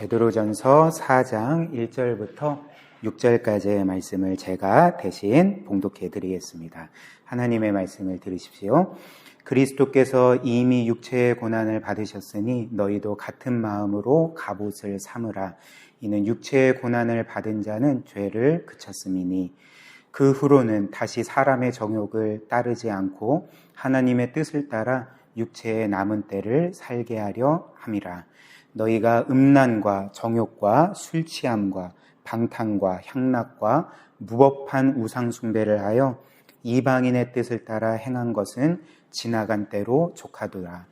베드로전서 4장 1절부터 6절까지의 말씀을 제가 대신 봉독해 드리겠습니다. 하나님의 말씀을 들으십시오. 그리스도께서 이미 육체의 고난을 받으셨으니 너희도 같은 마음으로 갑옷을 삼으라. 이는 육체의 고난을 받은 자는 죄를 그쳤음이니 그 후로는 다시 사람의 정욕을 따르지 않고 하나님의 뜻을 따라 육체의 남은 때를 살게 하려 함이라. 너희가 음란과 정욕과 술 취함과 방탕과 향락과 무법한 우상 숭배를 하여 이방인의 뜻을 따라 행한 것은 지나간 때로 족하도다.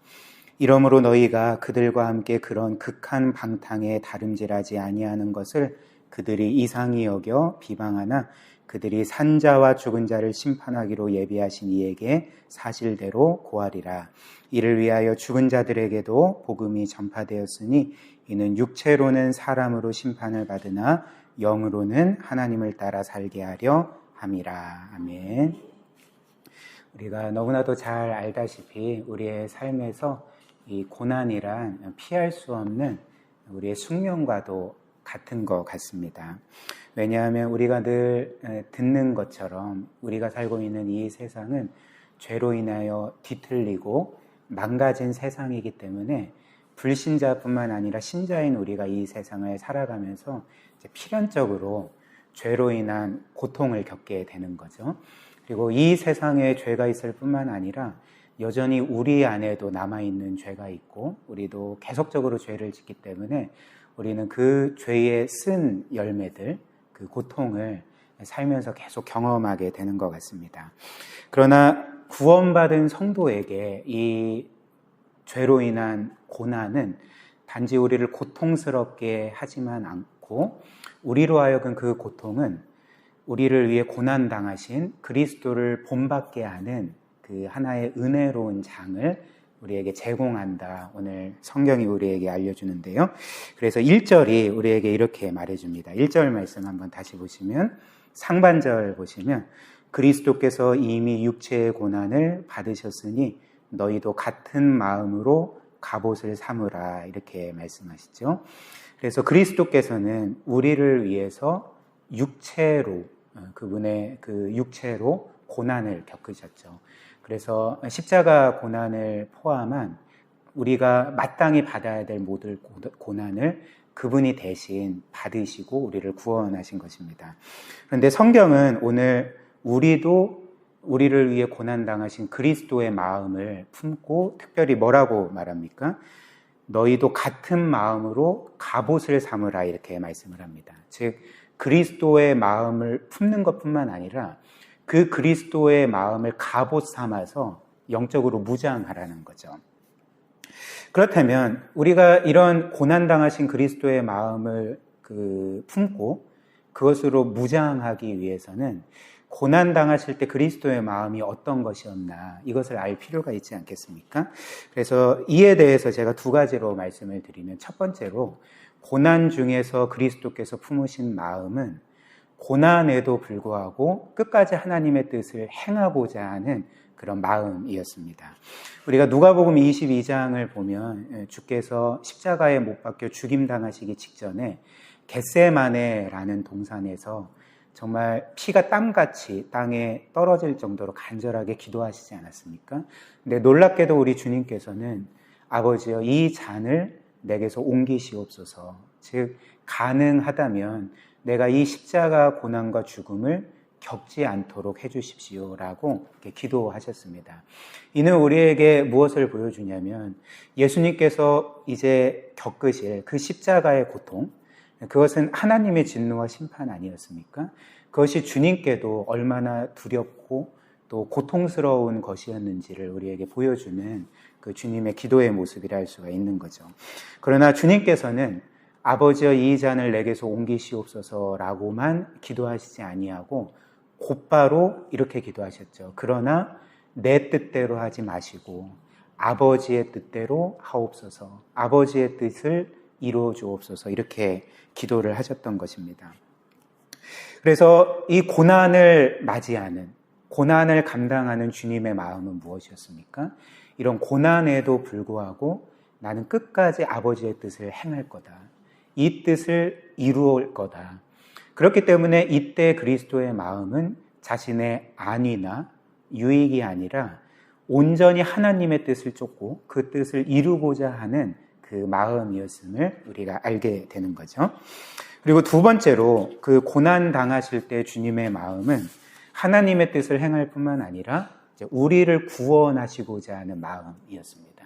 이러므로 너희가 그들과 함께 그런 극한 방탕에 다름질하지 아니하는 것을 그들이 이상히 여겨 비방하나 그들이 산자와 죽은 자를 심판하기로 예비하신 이에게 사실대로 고하리라. 이를 위하여 죽은 자들에게도 복음이 전파되었으니 이는 육체로는 사람으로 심판을 받으나 영으로는 하나님을 따라 살게 하려 함이라. 아멘. 우리가 너무나도 잘 알다시피 우리의 삶에서 이 고난이란 피할 수 없는 우리의 숙명과도 같은 것 같습니다. 왜냐하면 우리가 늘 듣는 것처럼 우리가 살고 있는 이 세상은 죄로 인하여 뒤틀리고 망가진 세상이기 때문에 불신자뿐만 아니라 신자인 우리가 이 세상을 살아가면서 이제 필연적으로 죄로 인한 고통을 겪게 되는 거죠. 그리고 이 세상에 죄가 있을 뿐만 아니라 여전히 우리 안에도 남아있는 죄가 있고 우리도 계속적으로 죄를 짓기 때문에 우리는 그 죄의 쓴 열매들, 그 고통을 살면서 계속 경험하게 되는 것 같습니다. 그러나 구원받은 성도에게 이 죄로 인한 고난은 단지 우리를 고통스럽게 하지만 않고 우리로 하여금 그 고통은 우리를 위해 고난당하신 그리스도를 본받게 하는 그 하나의 은혜로운 장을 우리에게 제공한다. 오늘 성경이 우리에게 알려주는데요. 그래서 1절이 우리에게 이렇게 말해줍니다. 1절 말씀 한번 다시 보시면 상반절 보시면 그리스도께서 이미 육체의 고난을 받으셨으니 너희도 같은 마음으로 갑옷을 삼으라. 이렇게 말씀하시죠. 그래서 그리스도께서는 우리를 위해서 육체로 그분의 그 육체로 고난을 겪으셨죠. 그래서 십자가 고난을 포함한 우리가 마땅히 받아야 될 모든 고난을 그분이 대신 받으시고 우리를 구원하신 것입니다. 그런데 성경은 오늘 우리도 우리를 위해 고난당하신 그리스도의 마음을 품고 특별히 뭐라고 말합니까? 너희도 같은 마음으로 갑옷을 삼으라 이렇게 말씀을 합니다. 즉 그리스도의 마음을 품는 것뿐만 아니라 그 그리스도의 마음을 갑옷 삼아서 영적으로 무장하라는 거죠. 그렇다면 우리가 이런 고난당하신 그리스도의 마음을 품고 그것으로 무장하기 위해서는 고난당하실 때 그리스도의 마음이 어떤 것이었나 이것을 알 필요가 있지 않겠습니까? 그래서 이에 대해서 제가 두 가지로 말씀을 드리면 첫 번째로 고난 중에서 그리스도께서 품으신 마음은 고난에도 불구하고 끝까지 하나님의 뜻을 행하고자 하는 그런 마음이었습니다. 우리가 누가복음 22장을 보면 주께서 십자가에 못 박혀 죽임당하시기 직전에 겟세마네라는 동산에서 정말 피가 땀같이 땅에 떨어질 정도로 간절하게 기도하시지 않았습니까? 근데 놀랍게도 우리 주님께서는 아버지여 이 잔을 내게서 옮기시옵소서. 즉 가능하다면 내가 이 십자가 고난과 죽음을 겪지 않도록 해주십시오라고 이렇게 기도하셨습니다. 이는 우리에게 무엇을 보여주냐면 예수님께서 이제 겪으실 그 십자가의 고통, 그것은 하나님의 진노와 심판 아니었습니까? 그것이 주님께도 얼마나 두렵고 또 고통스러운 것이었는지를 우리에게 보여주는 그 주님의 기도의 모습이라 할 수가 있는 거죠. 그러나 주님께서는 아버지여 이 잔을 내게서 옮기시옵소서라고만 기도하시지 아니하고 곧바로 이렇게 기도하셨죠. 그러나 내 뜻대로 하지 마시고 아버지의 뜻대로 하옵소서. 아버지의 뜻을 이루어 주옵소서. 이렇게 기도를 하셨던 것입니다. 그래서 이 고난을 맞이하는, 고난을 감당하는 주님의 마음은 무엇이었습니까? 이런 고난에도 불구하고 나는 끝까지 아버지의 뜻을 행할 거다. 이 뜻을 이루올 거다. 그렇기 때문에 이때 그리스도의 마음은 자신의 안위나 유익이 아니라 온전히 하나님의 뜻을 쫓고 그 뜻을 이루고자 하는 그 마음이었음을 우리가 알게 되는 거죠. 그리고 두 번째로 그 고난 당하실 때 주님의 마음은 하나님의 뜻을 행할 뿐만 아니라 우리를 구원하시고자 하는 마음이었습니다.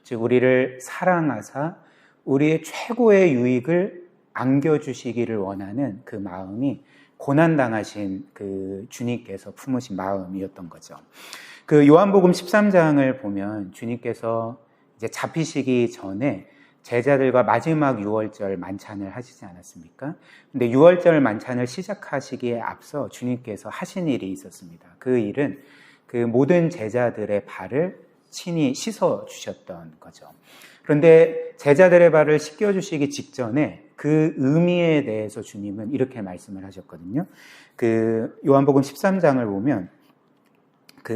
즉 우리를 사랑하사 우리의 최고의 유익을 안겨주시기를 원하는 그 마음이 고난 당하신 그 주님께서 품으신 마음이었던 거죠. 그 요한복음 13장을 보면 주님께서 이제 잡히시기 전에 제자들과 마지막 유월절 만찬을 하시지 않았습니까? 근데 유월절 만찬을 시작하시기에 앞서 주님께서 하신 일이 있었습니다. 그 일은 그 모든 제자들의 발을 친히 씻어 주셨던 거죠. 그런데 제자들의 발을 씻겨 주시기 직전에 그 의미에 대해서 주님은 이렇게 말씀을 하셨거든요. 그 요한복음 13장을 보면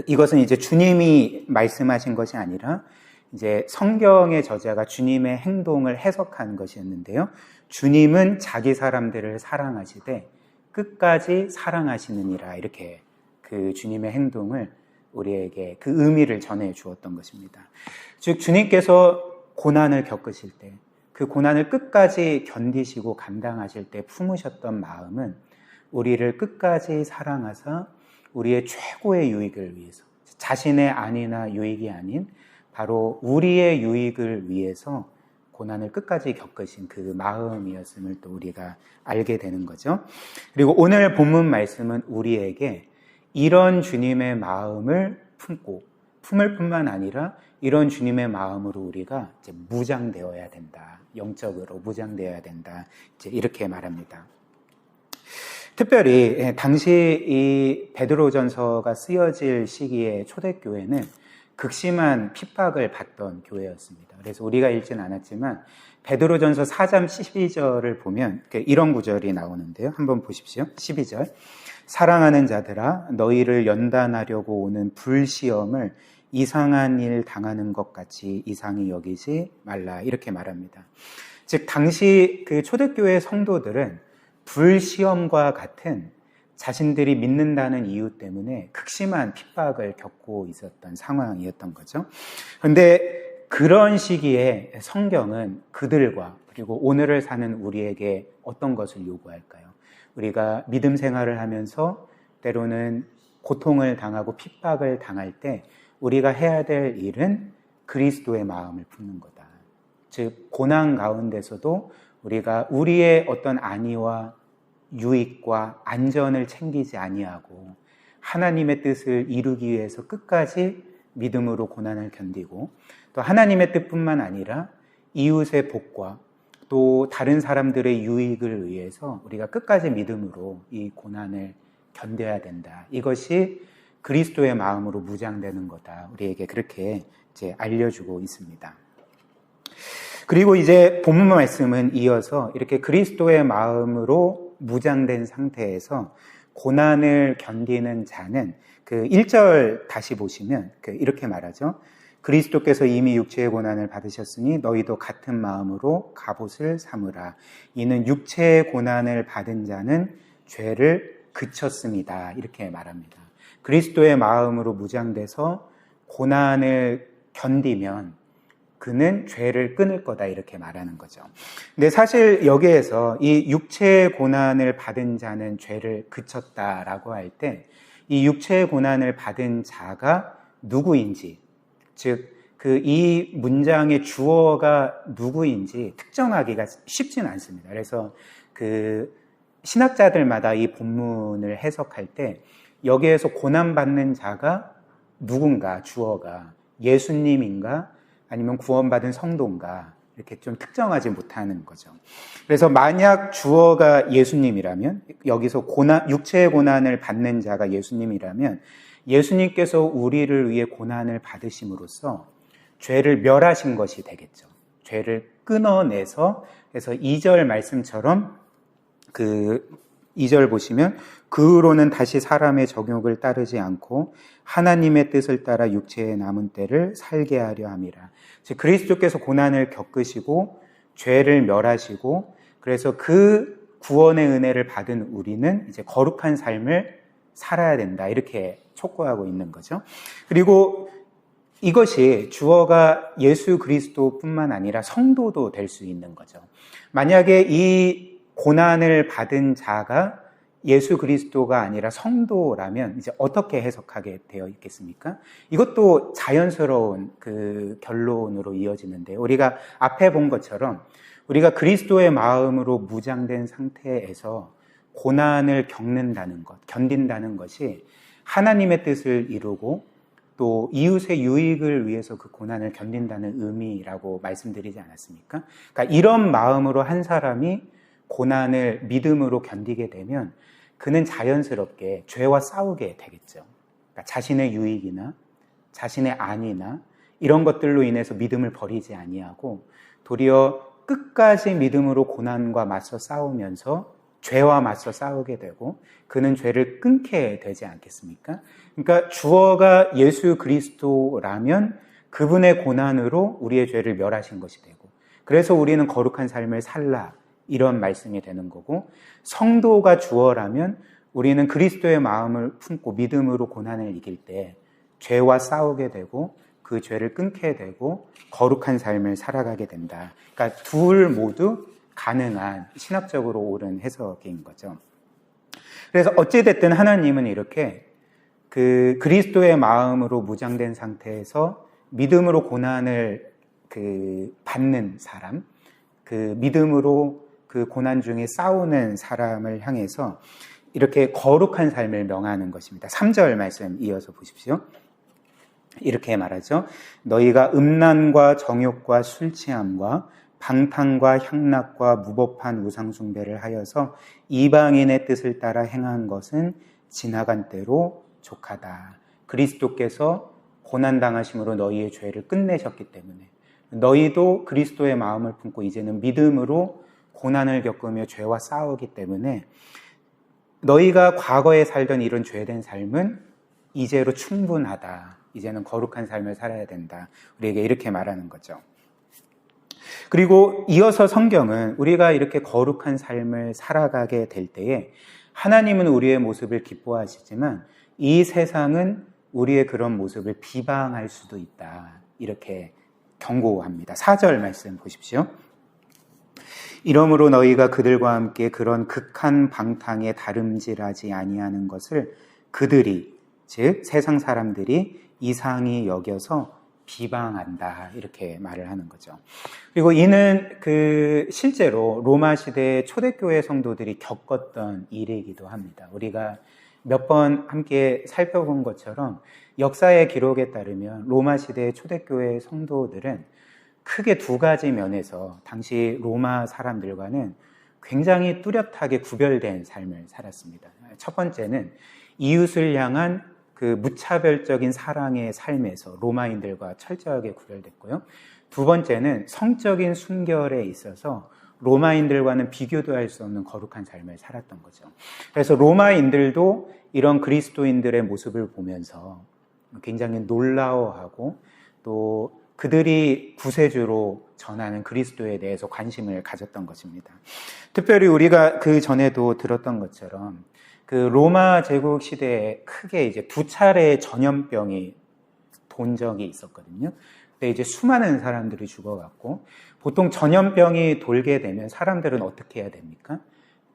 이것은 이제 주님이 말씀하신 것이 아니라 이제 성경의 저자가 주님의 행동을 해석한 것이었는데요. 주님은 자기 사람들을 사랑하시되 끝까지 사랑하시느니라, 이렇게 그 주님의 행동을 우리에게 그 의미를 전해 주었던 것입니다. 즉 주님께서 고난을 겪으실 때, 그 고난을 끝까지 견디시고 감당하실 때 품으셨던 마음은 우리를 끝까지 사랑하사 우리의 최고의 유익을 위해서, 자신의 안위나 유익이 아닌 바로 우리의 유익을 위해서 고난을 끝까지 겪으신 그 마음이었음을 또 우리가 알게 되는 거죠. 그리고 오늘 본문 말씀은 우리에게 이런 주님의 마음을 품을 뿐만 아니라 이런 주님의 마음으로 우리가 이제 무장되어야 된다. 영적으로 무장되어야 된다. 이제 이렇게 말합니다. 특별히 당시 이 베드로전서가 쓰여질 시기에 초대교회는 극심한 핍박을 받던 교회였습니다. 그래서 우리가 읽진 않았지만 베드로전서 4장 12절을 보면 이런 구절이 나오는데요. 한번 보십시오. 12절. 사랑하는 자들아, 너희를 연단하려고 오는 불시험을 이상한 일 당하는 것 같이 이상히 여기지 말라, 이렇게 말합니다. 즉 당시 그 초대교회 성도들은 불시험과 같은 자신들이 믿는다는 이유 때문에 극심한 핍박을 겪고 있었던 상황이었던 거죠. 그런데 그런 시기에 성경은 그들과 그리고 오늘을 사는 우리에게 어떤 것을 요구할까요? 우리가 믿음 생활을 하면서 때로는 고통을 당하고 핍박을 당할 때 우리가 해야 될 일은 그리스도의 마음을 품는 거다. 즉 고난 가운데서도 우리가 우리의 어떤 안위와 유익과 안전을 챙기지 아니하고 하나님의 뜻을 이루기 위해서 끝까지 믿음으로 고난을 견디고, 또 하나님의 뜻뿐만 아니라 이웃의 복과 또 다른 사람들의 유익을 위해서 우리가 끝까지 믿음으로 이 고난을 견뎌야 된다. 이것이 그리스도의 마음으로 무장되는 거다. 우리에게 그렇게 이제 알려주고 있습니다. 그리고 이제 본문 말씀은 이어서 이렇게 그리스도의 마음으로 무장된 상태에서 고난을 견디는 자는 그 1절 다시 보시면 이렇게 말하죠. 그리스도께서 이미 육체의 고난을 받으셨으니 너희도 같은 마음으로 갑옷을 삼으라. 이는 육체의 고난을 받은 자는 죄를 그쳤습니다. 이렇게 말합니다. 그리스도의 마음으로 무장돼서 고난을 견디면 그는 죄를 끊을 거다, 이렇게 말하는 거죠. 근데 사실 여기에서 이 육체의 고난을 받은 자는 죄를 그쳤다라고 할 때 이 육체의 고난을 받은 자가 누구인지, 즉 이 문장의 주어가 누구인지 특정하기가 쉽지는 않습니다. 그래서 그 신학자들마다 이 본문을 해석할 때 여기에서 고난받는 자가 누군가, 주어가 예수님인가 아니면 구원받은 성도인가, 이렇게 좀 특정하지 못하는 거죠. 그래서 만약 주어가 예수님이라면, 여기서 육체의 고난을 받는 자가 예수님이라면 예수님께서 우리를 위해 고난을 받으심으로써 죄를 멸하신 것이 되겠죠. 죄를 끊어내서, 그래서 2절 말씀처럼 2절 보시면 그 후로는 다시 사람의 정욕을 따르지 않고 하나님의 뜻을 따라 육체의 남은 때를 살게 하려 함이라. 즉 그리스도께서 고난을 겪으시고 죄를 멸하시고 그래서 그 구원의 은혜를 받은 우리는 이제 거룩한 삶을 살아야 된다. 이렇게 촉구하고 있는 거죠. 그리고 이것이 주어가 예수 그리스도뿐만 아니라 성도도 될 수 있는 거죠. 만약에 이 고난을 받은 자가 예수 그리스도가 아니라 성도라면 이제 어떻게 해석하게 되어 있겠습니까? 이것도 자연스러운 그 결론으로 이어지는데, 우리가 앞에 본 것처럼 우리가 그리스도의 마음으로 무장된 상태에서 고난을 겪는다는 것, 견딘다는 것이 하나님의 뜻을 이루고 또 이웃의 유익을 위해서 그 고난을 견딘다는 의미라고 말씀드리지 않았습니까? 그러니까 이런 마음으로 한 사람이 고난을 믿음으로 견디게 되면 그는 자연스럽게 죄와 싸우게 되겠죠. 그러니까 자신의 유익이나 자신의 안위나 이런 것들로 인해서 믿음을 버리지 아니하고 도리어 끝까지 믿음으로 고난과 맞서 싸우면서 죄와 맞서 싸우게 되고 그는 죄를 끊게 되지 않겠습니까? 그러니까 주어가 예수 그리스도라면 그분의 고난으로 우리의 죄를 멸하신 것이 되고, 그래서 우리는 거룩한 삶을 살라, 이런 말씀이 되는 거고, 성도가 주어라면 우리는 그리스도의 마음을 품고 믿음으로 고난을 이길 때 죄와 싸우게 되고 그 죄를 끊게 되고 거룩한 삶을 살아가게 된다. 그러니까 둘 모두 가능한 신학적으로 옳은 해석인 거죠. 그래서 어찌됐든 하나님은 이렇게 그 그리스도의 마음으로 무장된 상태에서 믿음으로 고난을 받는 사람, 그 믿음으로 그 고난 중에 싸우는 사람을 향해서 이렇게 거룩한 삶을 명하는 것입니다. 3절 말씀 이어서 보십시오. 이렇게 말하죠. 너희가 음란과 정욕과 술 취함과 방탕과 향락과 무법한 우상숭배를 하여서 이방인의 뜻을 따라 행한 것은 지나간 때로 족하다. 그리스도께서 고난당하심으로 너희의 죄를 끝내셨기 때문에 너희도 그리스도의 마음을 품고 이제는 믿음으로 고난을 겪으며 죄와 싸우기 때문에 너희가 과거에 살던 이런 죄된 삶은 이제로 충분하다. 이제는 거룩한 삶을 살아야 된다. 우리에게 이렇게 말하는 거죠. 그리고 이어서 성경은 우리가 이렇게 거룩한 삶을 살아가게 될 때에 하나님은 우리의 모습을 기뻐하시지만 이 세상은 우리의 그런 모습을 비방할 수도 있다. 이렇게 경고합니다. 4절 말씀 보십시오. 이러므로 너희가 그들과 함께 그런 극한 방탕에 다름질하지 아니하는 것을 그들이, 즉 세상 사람들이 이상히 여겨서 비방한다. 이렇게 말을 하는 거죠. 그리고 이는 실제로 로마 시대의 초대교회 성도들이 겪었던 일이기도 합니다. 우리가 몇 번 함께 살펴본 것처럼 역사의 기록에 따르면 로마 시대의 초대교회 성도들은 크게 두 가지 면에서 당시 로마 사람들과는 굉장히 뚜렷하게 구별된 삶을 살았습니다. 첫 번째는 이웃을 향한 그 무차별적인 사랑의 삶에서 로마인들과 철저하게 구별됐고요. 두 번째는 성적인 순결에 있어서 로마인들과는 비교도 할 수 없는 거룩한 삶을 살았던 거죠. 그래서 로마인들도 이런 그리스도인들의 모습을 보면서 굉장히 놀라워하고 또 그들이 구세주로 전하는 그리스도에 대해서 관심을 가졌던 것입니다. 특별히 우리가 그 전에도 들었던 것처럼 그 로마 제국 시대에 크게 이제 두 차례의 전염병이 돈 적이 있었거든요. 근데 이제 수많은 사람들이 죽어갔고, 보통 전염병이 돌게 되면 사람들은 어떻게 해야 됩니까?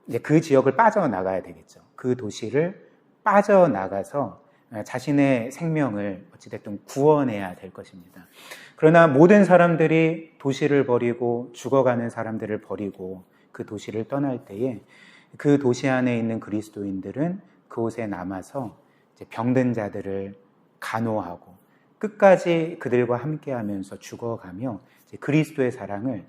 이제 그 지역을 빠져나가야 되겠죠. 그 도시를 빠져나가서 자신의 생명을 어찌됐든 구원해야 될 것입니다. 그러나 모든 사람들이 도시를 버리고 죽어가는 사람들을 버리고 그 도시를 떠날 때에 그 도시 안에 있는 그리스도인들은 그곳에 남아서 이제 병든 자들을 간호하고 끝까지 그들과 함께하면서 죽어가며 이제 그리스도의 사랑을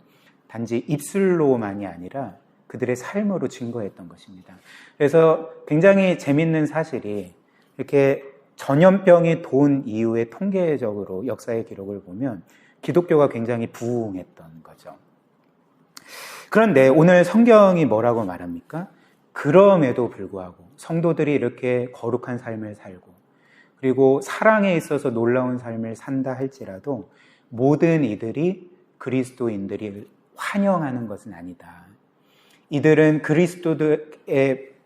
단지 입술로만이 아니라 그들의 삶으로 증거했던 것입니다. 그래서 굉장히 재밌는 사실이 이렇게 전염병이 돈 이후에 통계적으로 역사의 기록을 보면 기독교가 굉장히 부흥했던 거죠. 그런데 오늘 성경이 뭐라고 말합니까? 그럼에도 불구하고 성도들이 이렇게 거룩한 삶을 살고 그리고 사랑에 있어서 놀라운 삶을 산다 할지라도 모든 이들이 그리스도인들이 환영하는 것은 아니다. 이들은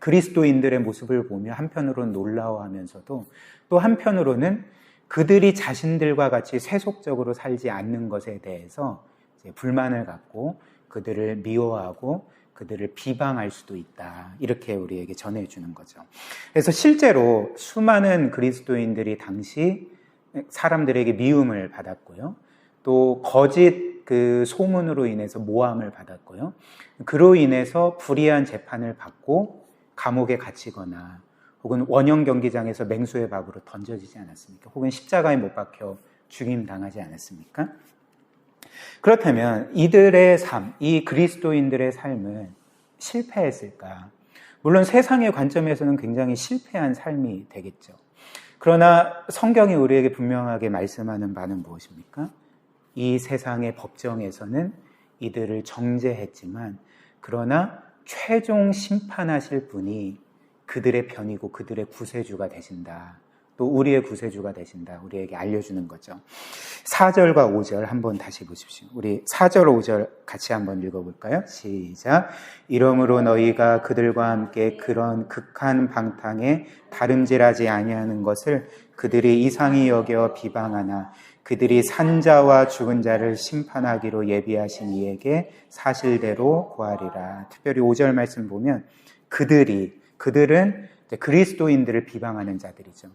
그리스도인들의 모습을 보며 한편으로는 놀라워하면서도 또 한편으로는 그들이 자신들과 같이 세속적으로 살지 않는 것에 대해서 이제 불만을 갖고 그들을 미워하고 그들을 비방할 수도 있다. 이렇게 우리에게 전해주는 거죠. 그래서 실제로 수많은 그리스도인들이 당시 사람들에게 미움을 받았고요. 또 거짓 그 소문으로 인해서 모함을 받았고요. 그로 인해서 불의한 재판을 받고 감옥에 갇히거나 혹은 원형 경기장에서 맹수의 밥으로 던져지지 않았습니까? 혹은 십자가에 못 박혀 죽임당하지 않았습니까? 그렇다면 이들의 삶, 이 그리스도인들의 삶은 실패했을까? 물론 세상의 관점에서는 굉장히 실패한 삶이 되겠죠. 그러나 성경이 우리에게 분명하게 말씀하는 바는 무엇입니까? 이 세상의 법정에서는 이들을 정죄했지만 그러나 최종 심판하실 분이 그들의 편이고 그들의 구세주가 되신다. 또 우리의 구세주가 되신다. 우리에게 알려주는 거죠. 4절과 5절 한번 다시 보십시오. 우리 4절, 5절 같이 한번 읽어볼까요? 시작. 이러므로 너희가 그들과 함께 그런 극한 방탕에 다름질하지 아니하는 것을 그들이 이상히 여겨 비방하나 그들이 산자와 죽은 자를 심판하기로 예비하신 이에게 사실대로 고하리라. 특별히 5절 말씀 보면 그들은 그리스도인들을 비방하는 자들이죠.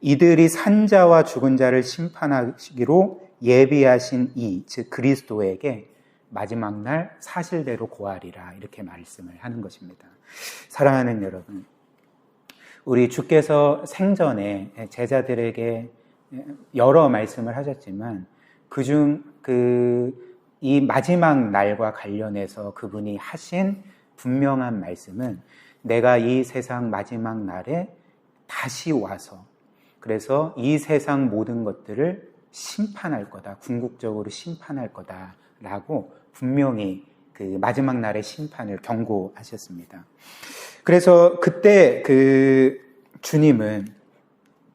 이들이 산자와 죽은 자를 심판하기로 예비하신 즉 그리스도에게 마지막 날 사실대로 고하리라. 이렇게 말씀을 하는 것입니다. 사랑하는 여러분, 우리 주께서 생전에 제자들에게 여러 말씀을 하셨지만 그중 이 마지막 날과 관련해서 그분이 하신 분명한 말씀은 내가 이 세상 마지막 날에 다시 와서 그래서 이 세상 모든 것들을 심판할 거다. 궁극적으로 심판할 거다라고 분명히 그 마지막 날의 심판을 경고하셨습니다. 그래서 그때 그 주님은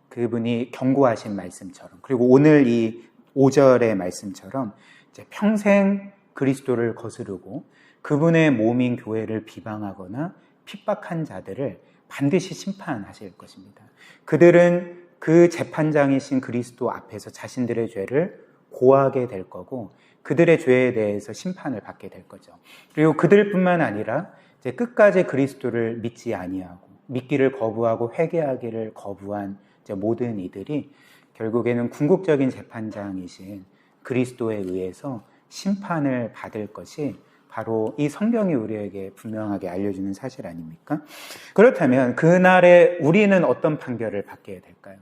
그분이 경고하신 말씀처럼 그리고 오늘 이 5절의 말씀처럼 이제 평생 그리스도를 거스르고 그분의 몸인 교회를 비방하거나 핍박한 자들을 반드시 심판하실 것입니다. 그들은 그 재판장이신 그리스도 앞에서 자신들의 죄를 고하게 될 거고 그들의 죄에 대해서 심판을 받게 될 거죠. 그리고 그들뿐만 아니라 이제 끝까지 그리스도를 믿지 아니하고 믿기를 거부하고 회개하기를 거부한 이제 모든 이들이 결국에는 궁극적인 재판장이신 그리스도에 의해서 심판을 받을 것이 바로 이 성경이 우리에게 분명하게 알려주는 사실 아닙니까? 그렇다면 그날에 우리는 어떤 판결을 받게 될까요?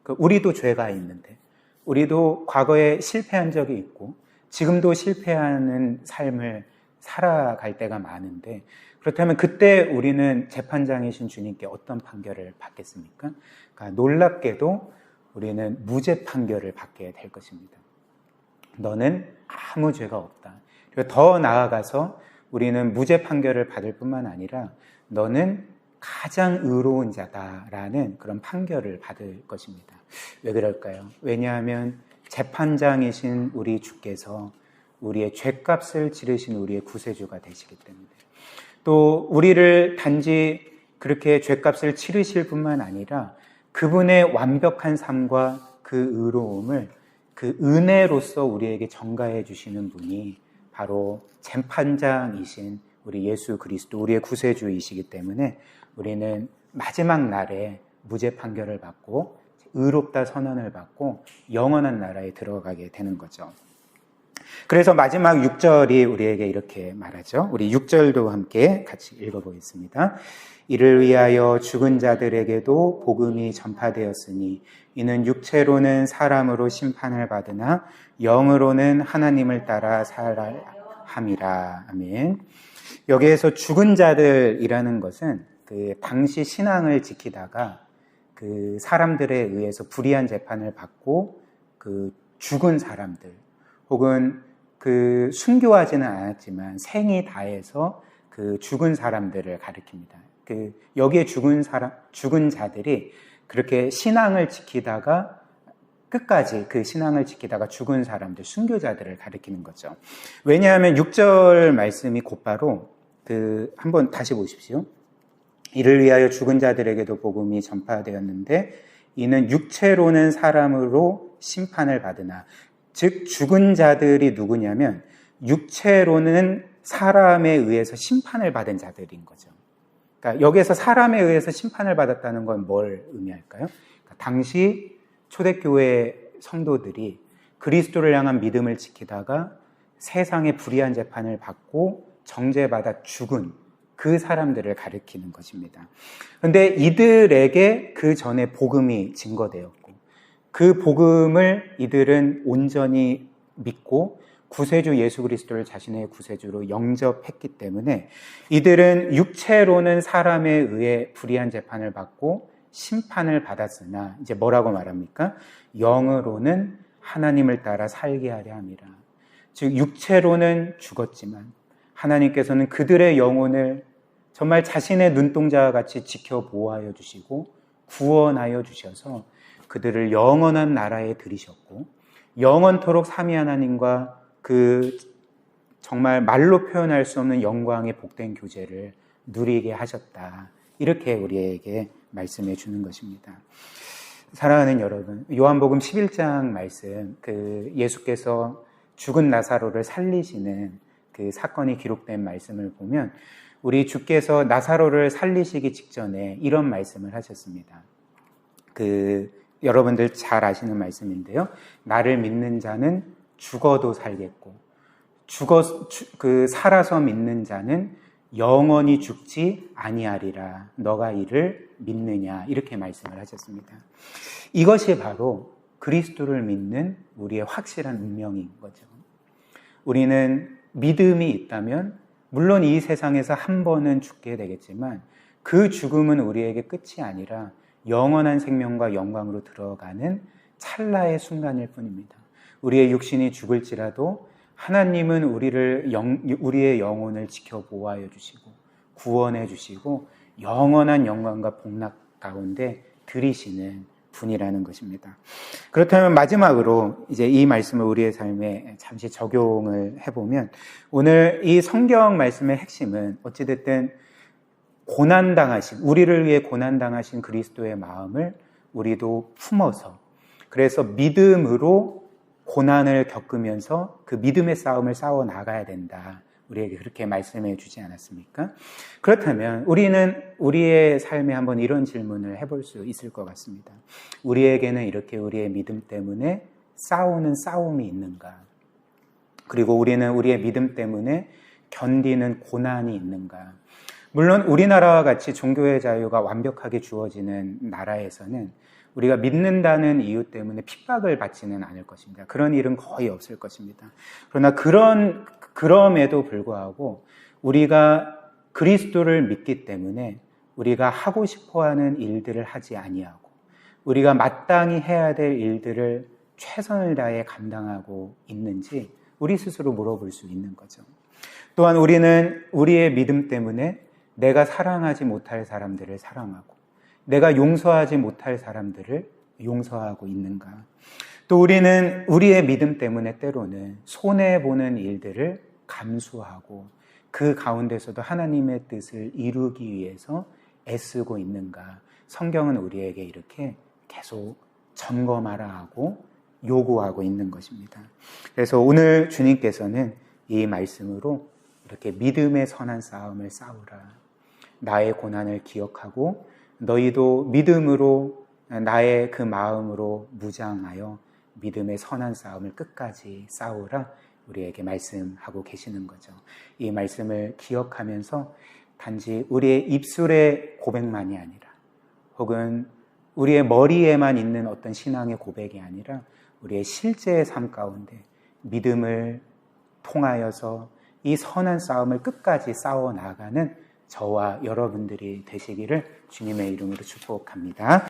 우리도 죄가 있는데 우리도 과거에 실패한 적이 있고 지금도 실패하는 삶을 살아갈 때가 많은데 그렇다면 그때 우리는 재판장이신 주님께 어떤 판결을 받겠습니까? 그러니까 놀랍게도 우리는 무죄 판결을 받게 될 것입니다. 너는 아무 죄가 없다. 그리고 더 나아가서 우리는 무죄 판결을 받을 뿐만 아니라 너는 가장 의로운 자다라는 그런 판결을 받을 것입니다. 왜 그럴까요? 왜냐하면 재판장이신 우리 주께서 우리의 죄값을 치르신 우리의 구세주가 되시기 때문에 또 우리를 단지 그렇게 죄값을 치르실 뿐만 아니라 그분의 완벽한 삶과 그 의로움을 그 은혜로서 우리에게 전가해 주시는 분이 바로 재판장이신 우리 예수 그리스도 우리의 구세주이시기 때문에 우리는 마지막 날에 무죄 판결을 받고 의롭다 선언을 받고 영원한 나라에 들어가게 되는 거죠. 그래서 마지막 6절이 우리에게 이렇게 말하죠. 우리 6절도 함께 같이 읽어보겠습니다. 이를 위하여 죽은 자들에게도 복음이 전파되었으니 이는 육체로는 사람으로 심판을 받으나 영으로는 하나님을 따라 살아야 함이라. 아멘. 여기에서 죽은 자들이라는 것은 그 당시 신앙을 지키다가 그 사람들에 의해서 불의한 재판을 받고 그 죽은 사람들 혹은 그 순교하지는 않았지만 생이 다해서 그 죽은 사람들을 가리킵니다. 여기에 죽은 자들이 그렇게 신앙을 지키다가 끝까지 그 신앙을 지키다가 죽은 사람들, 순교자들을 가리키는 거죠. 왜냐하면 6절 말씀이 곧바로 한번 다시 보십시오. 이를 위하여 죽은 자들에게도 복음이 전파되었는데 이는 육체로는 사람으로 심판을 받으나, 즉 죽은 자들이 누구냐면 육체로는 사람에 의해서 심판을 받은 자들인 거죠. 그러니까 여기에서 사람에 의해서 심판을 받았다는 건 뭘 의미할까요? 그러니까 당시 초대교회 성도들이 그리스도를 향한 믿음을 지키다가 세상의 불의한 재판을 받고 정죄받아 죽은 그 사람들을 가리키는 것입니다. 그런데 이들에게 그 전에 복음이 증거되었고 그 복음을 이들은 온전히 믿고 구세주 예수 그리스도를 자신의 구세주로 영접했기 때문에 이들은 육체로는 사람에 의해 불의한 재판을 받고 심판을 받았으나 이제 뭐라고 말합니까? 영으로는 하나님을 따라 살게 하려 함이라. 즉 육체로는 죽었지만 하나님께서는 그들의 영혼을 정말 자신의 눈동자와 같이 지켜 보호하여 주시고 구원하여 주셔서 그들을 영원한 나라에 들이셨고 영원토록 삼위 하나님과 그 정말 말로 표현할 수 없는 영광의 복된 교제를 누리게 하셨다. 이렇게 우리에게 말씀해 주는 것입니다. 사랑하는 여러분, 요한복음 11장 말씀, 예수께서 죽은 나사로를 살리시는 그 사건이 기록된 말씀을 보면 우리 주께서 나사로를 살리시기 직전에 이런 말씀을 하셨습니다. 여러분들 잘 아시는 말씀인데요. 나를 믿는 자는 죽어도 살겠고 살아서 믿는 자는 영원히 죽지 아니하리라. 너가 이를 믿느냐? 이렇게 말씀을 하셨습니다. 이것이 바로 그리스도를 믿는 우리의 확실한 운명인 거죠. 우리는 믿음이 있다면 물론 이 세상에서 한 번은 죽게 되겠지만 그 죽음은 우리에게 끝이 아니라 영원한 생명과 영광으로 들어가는 찰나의 순간일 뿐입니다. 우리의 육신이 죽을지라도 하나님은 우리의 영혼을 지켜 보호하여 주시고 구원해 주시고 영원한 영광과 복락 가운데 들이시는 분이라는 것입니다. 그렇다면 마지막으로 이제 이 말씀을 우리의 삶에 잠시 적용을 해보면 오늘 이 성경 말씀의 핵심은 어찌됐든 우리를 위해 고난당하신 그리스도의 마음을 우리도 품어서 그래서 믿음으로 고난을 겪으면서 그 믿음의 싸움을 싸워 나가야 된다. 우리에게 그렇게 말씀해 주지 않았습니까? 그렇다면 우리는 우리의 삶에 한번 이런 질문을 해볼 수 있을 것 같습니다. 우리에게는 이렇게 우리의 믿음 때문에 싸우는 싸움이 있는가? 그리고 우리는 우리의 믿음 때문에 견디는 고난이 있는가? 물론 우리나라와 같이 종교의 자유가 완벽하게 주어지는 나라에서는 우리가 믿는다는 이유 때문에 핍박을 받지는 않을 것입니다. 그런 일은 거의 없을 것입니다. 그러나 그럼에도 불구하고 우리가 그리스도를 믿기 때문에 우리가 하고 싶어하는 일들을 하지 아니하고 우리가 마땅히 해야 될 일들을 최선을 다해 감당하고 있는지 우리 스스로 물어볼 수 있는 거죠. 또한 우리는 우리의 믿음 때문에 내가 사랑하지 못할 사람들을 사랑하고 내가 용서하지 못할 사람들을 용서하고 있는가? 또 우리는 우리의 믿음 때문에 때로는 손해보는 일들을 감수하고 그 가운데서도 하나님의 뜻을 이루기 위해서 애쓰고 있는가? 성경은 우리에게 이렇게 계속 점검하라 하고 요구하고 있는 것입니다. 그래서 오늘 주님께서는 이 말씀으로 이렇게 믿음의 선한 싸움을 싸우라. 나의 고난을 기억하고 너희도 믿음으로 나의 그 마음으로 무장하여 믿음의 선한 싸움을 끝까지 싸우라 우리에게 말씀하고 계시는 거죠. 이 말씀을 기억하면서 단지 우리의 입술의 고백만이 아니라 혹은 우리의 머리에만 있는 어떤 신앙의 고백이 아니라 우리의 실제의 삶 가운데 믿음을 통하여서 이 선한 싸움을 끝까지 싸워 나가는 저와 여러분들이 되시기를 주님의 이름으로 축복합니다.